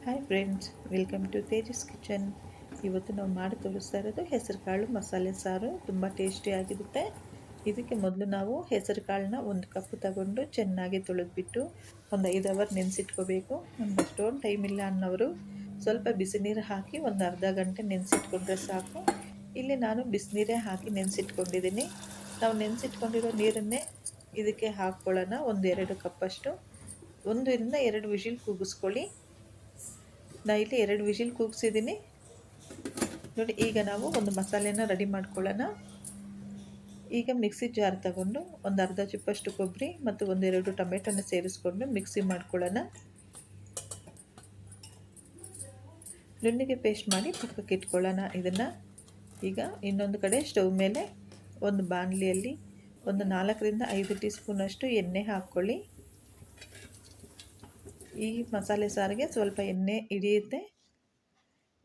Hi friends, welcome to Tejas kitchen. ಇವತ್ತು ನಾವು ಮಾಡಿ ತೋರಿಸ್ತಾ ಇರೋದು ಹೆಸರು ಕಾಳು ಮಸಾಲೆ ಸಾರು. ತುಂಬ ಟೇಸ್ಟಿಯಾಗಿರುತ್ತೆ. ಇದಕ್ಕೆ ಮೊದಲು ನಾವು ಹೆಸರು ಕಾಳನ್ನ 1 ಕಪ್ ತಗೊಂಡು ಚೆನ್ನಾಗಿ ತೊಳೆದ್ಬಿಟ್ಟು ಒಂದು 5 ಅವರ್ ನೆನೆಸಿಟ್ಕೋಬೇಕು. ನಮ್ಗೆ ಅಷ್ಟೊಂದು ಟೈಮ್ ಇಲ್ಲ ಅನ್ನೋರು ಸ್ವಲ್ಪ ಬಿಸಿ ನೀರು ಹಾಕಿ ಒಂದು ಅರ್ಧ ಗಂಟೆ ನೆನೆಸಿಟ್ಕೊಂಡ್ರೆ ಸಾಕು. ಇಲ್ಲಿ ನಾನು ಬಿಸಿನೀರೇ ಹಾಕಿ ನೆನೆಸಿಟ್ಕೊಂಡಿದ್ದೀನಿ. ನಾವು ನೆನೆಸಿಟ್ಕೊಂಡಿರೋ ನೀರನ್ನೇ ಇದಕ್ಕೆ ಹಾಕ್ಕೊಳ್ಳೋಣ. 1-2 ಕಪ್ಪಷ್ಟು. 1-2 ವಿಷಿಲ್ ಕೂಗಿಸ್ಕೊಳ್ಳಿ. ನಾನು ಇಲ್ಲಿ 2 ವಿಷಿಲ್ ಕೂಗಿಸಿದ್ದೀನಿ ನೋಡಿ. ಈಗ ನಾವು ಒಂದು ಮಸಾಲೆನ ರೆಡಿ ಮಾಡ್ಕೊಳ್ಳೋಣ. ಈಗ ಮಿಕ್ಸಿ ಜಾರ್ ತಗೊಂಡು ಒಂದು ಅರ್ಧ ಚಿಪ್ಪಷ್ಟು ಕೊಬ್ಬರಿ ಮತ್ತು 1-2 ಟೊಮೆಟೊನ ಸೇರಿಸ್ಕೊಂಡು ಮಿಕ್ಸಿ ಮಾಡ್ಕೊಳ್ಳೋಣ. ನುಣ್ಣಗೆ ಪೇಸ್ಟ್ ಮಾಡಿ ಪಕ್ಕಕ್ಕೆ ಇಟ್ಕೊಳ್ಳೋಣ. ಇದನ್ನು ಈಗ ಇನ್ನೊಂದು ಕಡೆ ಸ್ಟವ್ ಮೇಲೆ ಒಂದು ಬಾಣಲಿಯಲ್ಲಿ ಒಂದು 4-5 ಟೀ ಸ್ಪೂನಷ್ಟು ಎಣ್ಣೆ ಹಾಕ್ಕೊಳ್ಳಿ. ಈ ಮಸಾಲೆ ಸಾರಿಗೆ ಸ್ವಲ್ಪ ಎಣ್ಣೆ ಹಿಡಿಯುತ್ತೆ.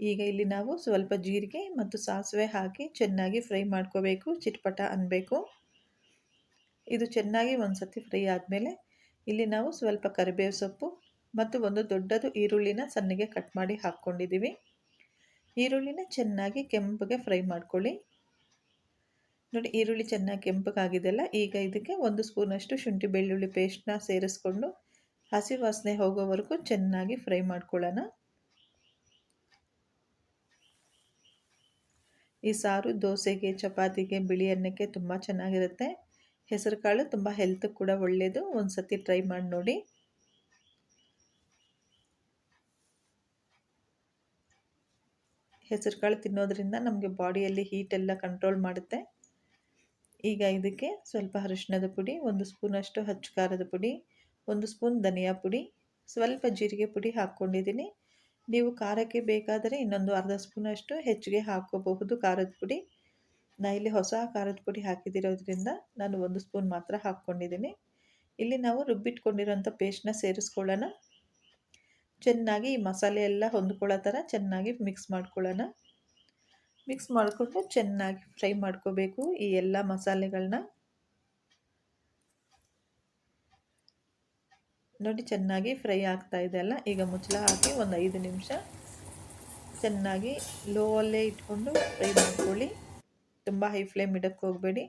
ಈಗ ಇಲ್ಲಿ ನಾವು ಸ್ವಲ್ಪ ಜೀರಿಗೆ ಮತ್ತು ಸಾಸಿವೆ ಹಾಕಿ ಚೆನ್ನಾಗಿ ಫ್ರೈ ಮಾಡ್ಕೋಬೇಕು. ಚಿಟ್ಪಟ ಅನ್ನಬೇಕು. ಇದು ಚೆನ್ನಾಗಿ ಒಂದು ಸತಿ ಫ್ರೈ ಆದಮೇಲೆ ಇಲ್ಲಿ ನಾವು ಸ್ವಲ್ಪ ಕರಿಬೇವು ಸೊಪ್ಪು ಮತ್ತು ಒಂದು ದೊಡ್ಡದು ಈರುಳ್ಳಿನ ಸಣ್ಣಗೆ ಕಟ್ ಮಾಡಿ ಹಾಕ್ಕೊಂಡಿದ್ದೀವಿ. ಈರುಳ್ಳಿನ ಚೆನ್ನಾಗಿ ಕೆಂಪಗೆ ಫ್ರೈ ಮಾಡ್ಕೊಳ್ಳಿ. ನೋಡಿ, ಈರುಳ್ಳಿ ಚೆನ್ನಾಗಿ ಕೆಂಪಗಾಗಿದೆಲ್ಲ. ಈಗ ಇದಕ್ಕೆ 1 ಸ್ಪೂನಷ್ಟು ಶುಂಠಿ ಬೆಳ್ಳುಳ್ಳಿ ಪೇಸ್ಟ್ನ ಸೇರಿಸ್ಕೊಂಡು ಹಸಿ ವಾಸನೆ ಹೋಗೋವರೆಗೂ ಚೆನ್ನಾಗಿ ಫ್ರೈ ಮಾಡ್ಕೊಳ್ಳೋಣ. ಈ ಸಾರು ದೋಸೆಗೆ, ಚಪಾತಿಗೆ, ಬಿಳಿ ಅನ್ನಕ್ಕೆ ತುಂಬ ಚೆನ್ನಾಗಿರುತ್ತೆ. ಹೆಸರು ಕಾಳು ತುಂಬ ಹೆಲ್ತ್ ಕೂಡ ಒಳ್ಳೆಯದು. ಒಂದು ಸತಿ ಟ್ರೈ ಮಾಡಿ ನೋಡಿ. ಹೆಸರು ಕಾಳು ತಿನ್ನೋದ್ರಿಂದ ನಮಗೆ ಬಾಡಿಯಲ್ಲಿ ಹೀಟೆಲ್ಲ ಕಂಟ್ರೋಲ್ ಮಾಡುತ್ತೆ. ಈಗ ಇದಕ್ಕೆ ಸ್ವಲ್ಪ ಅರಿಶಿಣದ ಪುಡಿ, 1 ಸ್ಪೂನಷ್ಟು ಅಚ್ಚ ಖಾರದ ಪುಡಿ, 1 ಸ್ಪೂನ್ ಧನಿಯಾ ಪುಡಿ, ಸ್ವಲ್ಪ ಜೀರಿಗೆ ಪುಡಿ ಹಾಕ್ಕೊಂಡಿದ್ದೀನಿ. ನೀವು ಖಾರಕ್ಕೆ ಬೇಕಾದರೆ ಇನ್ನೊಂದು ಅರ್ಧ ಸ್ಪೂನಷ್ಟು ಹೆಚ್ಚಿಗೆ ಹಾಕ್ಕೋಬಹುದು ಖಾರದ ಪುಡಿ. ನಾನು ಇಲ್ಲಿ ಹೊಸ ಖಾರದ ಪುಡಿ ಹಾಕಿದಿರೋದ್ರಿಂದ ನಾನು 1 ಸ್ಪೂನ್ ಮಾತ್ರ ಹಾಕ್ಕೊಂಡಿದ್ದೀನಿ. ಇಲ್ಲಿ ನಾವು ರುಬ್ಬಿಟ್ಕೊಂಡಿರೋಂಥ ಪೇಸ್ಟ್ನ ಸೇರಿಸ್ಕೊಳ್ಳೋಣ. ಚೆನ್ನಾಗಿ ಈ ಮಸಾಲೆ ಎಲ್ಲ ಹೊಂದ್ಕೊಳ್ಳೋ ಥರ ಚೆನ್ನಾಗಿ ಮಿಕ್ಸ್ ಮಾಡ್ಕೊಳ್ಳೋಣ. ಮಿಕ್ಸ್ ಮಾಡಿಕೊಂಡು ಚೆನ್ನಾಗಿ ಫ್ರೈ ಮಾಡ್ಕೋಬೇಕು ಈ ಎಲ್ಲ ಮಸಾಲೆಗಳನ್ನ. ನೋಡಿ, ಚೆನ್ನಾಗಿ ಫ್ರೈ ಆಗ್ತಾ ಇದೆ ಅಲ್ಲ. ಈಗ ಮುಚ್ಚಳ ಹಾಕಿ ಒಂದು 5 ನಿಮಿಷ ಚೆನ್ನಾಗಿ ಲೋ ಅಲ್ಲೇ ಇಟ್ಕೊಂಡು ಫ್ರೈ ಮಾಡ್ಕೊಳ್ಳಿ. ತುಂಬ ಹೈ ಫ್ಲೇಮ್ ಇಡಕ್ಕೆ ಹೋಗಬೇಡಿ.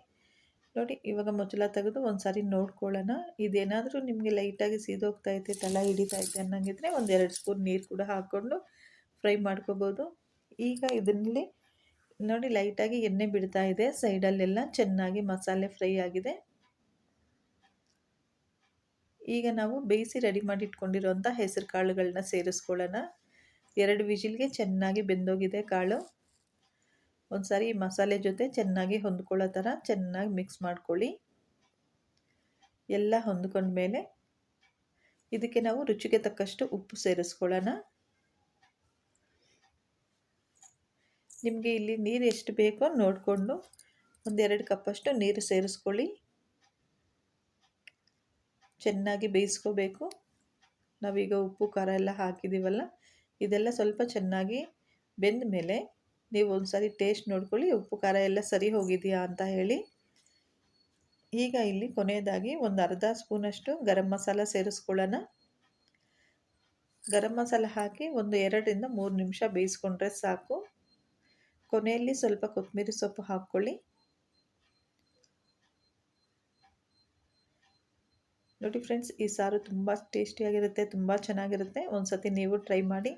ನೋಡಿ, ಇವಾಗ ಮುಚ್ಚಳ ತೆಗೆದು ಒಂದು ಸಾರಿ ನೋಡ್ಕೊಳ್ಳೋಣ. ಇದೇನಾದರೂ ನಿಮಗೆ ಲೈಟಾಗಿ ಸೀದೋಗ್ತಾ ಐತೆ, ತಳ ಹಿಡಿತಾ ಐತೆ ಅನ್ನಂಗಿದ್ರೆ 1-2 ಸ್ಪೂನ್ ನೀರು ಕೂಡ ಹಾಕ್ಕೊಂಡು ಫ್ರೈ ಮಾಡ್ಕೋಬೋದು. ಈಗ ಇದರಲ್ಲಿ ನೋಡಿ, ಲೈಟಾಗಿ ಎಣ್ಣೆ ಬಿಡ್ತಾ ಇದೆ ಸೈಡಲ್ಲೆಲ್ಲ. ಚೆನ್ನಾಗಿ ಮಸಾಲೆ ಫ್ರೈ ಆಗಿದೆ. ಈಗ ನಾವು ಬೇಯಿಸಿ ರೆಡಿ ಮಾಡಿ ಇಟ್ಕೊಂಡಿರೋಂಥ ಹೆಸರು ಕಾಳುಗಳನ್ನ ಸೇರಿಸ್ಕೊಳ್ಳೋಣ. 2 ವಿಷಿಲ್ಗೆ ಚೆನ್ನಾಗಿ ಬೆಂದೋಗಿದೆ ಕಾಳು. ಒಂದು ಸಾರಿ ಈ ಮಸಾಲೆ ಜೊತೆ ಚೆನ್ನಾಗಿ ಹೊಂದ್ಕೊಳ್ಳೋ ಥರ ಚೆನ್ನಾಗಿ ಮಿಕ್ಸ್ ಮಾಡ್ಕೊಳ್ಳಿ. ಎಲ್ಲ ಹೊಂದ್ಕೊಂಡ್ಮೇಲೆ ಇದಕ್ಕೆ ನಾವು ರುಚಿಗೆ ತಕ್ಕಷ್ಟು ಉಪ್ಪು ಸೇರಿಸ್ಕೊಳ್ಳೋಣ. ನಿಮಗೆ ಇಲ್ಲಿ ನೀರು ಎಷ್ಟು ಬೇಕೋ ನೋಡಿಕೊಂಡು 1-2 ಕಪ್ಪಷ್ಟು ನೀರು ಸೇರಿಸ್ಕೊಳ್ಳಿ. ಚೆನ್ನಾಗಿ ಬೇಯಿಸ್ಕೋಬೇಕು. ನಾವೀಗ ಉಪ್ಪು ಖಾರ ಎಲ್ಲ ಹಾಕಿದ್ದೀವಲ್ಲ, ಇದೆಲ್ಲ ಸ್ವಲ್ಪ ಚೆನ್ನಾಗಿ ಬೆಂದ ಮೇಲೆ ನೀವು ಒಂದು ಸಾರಿ ಟೇಸ್ಟ್ ನೋಡ್ಕೊಳ್ಳಿ, ಉಪ್ಪು ಖಾರ ಎಲ್ಲ ಸರಿ ಹೋಗಿದೆಯಾ ಅಂತ ಹೇಳಿ. ಈಗ ಇಲ್ಲಿ ಕೊನೆಯದಾಗಿ ಒಂದು ಅರ್ಧ ಸ್ಪೂನಷ್ಟು ಗರಂ ಮಸಾಲ ಸೇರಿಸ್ಕೊಳ್ಳೋಣ. ಗರಂ ಮಸಾಲ ಹಾಕಿ ಒಂದು 2-3 ನಿಮಿಷ ಬೇಯಿಸ್ಕೊಂಡ್ರೆ ಸಾಕು. ಕೊನೆಯಲ್ಲಿ ಸ್ವಲ್ಪ ಕೊತ್ತಂಬರಿ ಸೊಪ್ಪು ಹಾಕ್ಕೊಳ್ಳಿ. ನೋಡಿ ಫ್ರೆಂಡ್ಸ್, ಈ ಸಾರು ತುಂಬ ಟೇಸ್ಟಿಯಾಗಿರುತ್ತೆ, ತುಂಬ ಚೆನ್ನಾಗಿರುತ್ತೆ. ಒಂದು ಸತಿ ನೀವು ಟ್ರೈ ಮಾಡಿ.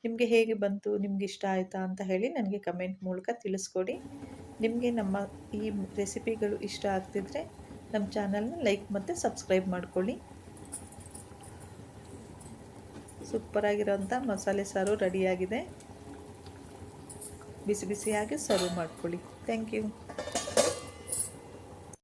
ನಿಮಗೆ ಹೇಗೆ ಬಂತು, ನಿಮ್ಗೆ ಇಷ್ಟ ಆಯಿತಾ ಅಂತ ಹೇಳಿ ನನಗೆ ಕಮೆಂಟ್ ಮೂಲಕ ತಿಳಿಸ್ಕೊಡಿ. ನಿಮಗೆ ನಮ್ಮ ಈ ರೆಸಿಪಿಗಳು ಇಷ್ಟ ಆಗ್ತಿದ್ರೆ ನಮ್ಮ ಚಾನಲ್ನ ಲೈಕ್ ಮತ್ತು ಸಬ್ಸ್ಕ್ರೈಬ್ ಮಾಡ್ಕೊಳ್ಳಿ. ಸೂಪರಾಗಿರೋಂಥ ಮಸಾಲೆ ಸಾರು ರೆಡಿಯಾಗಿದೆ. ಬಿಸಿ ಬಿಸಿಯಾಗಿ ಸರ್ವ್ ಮಾಡ್ಕೊಳ್ಳಿ. Thank you.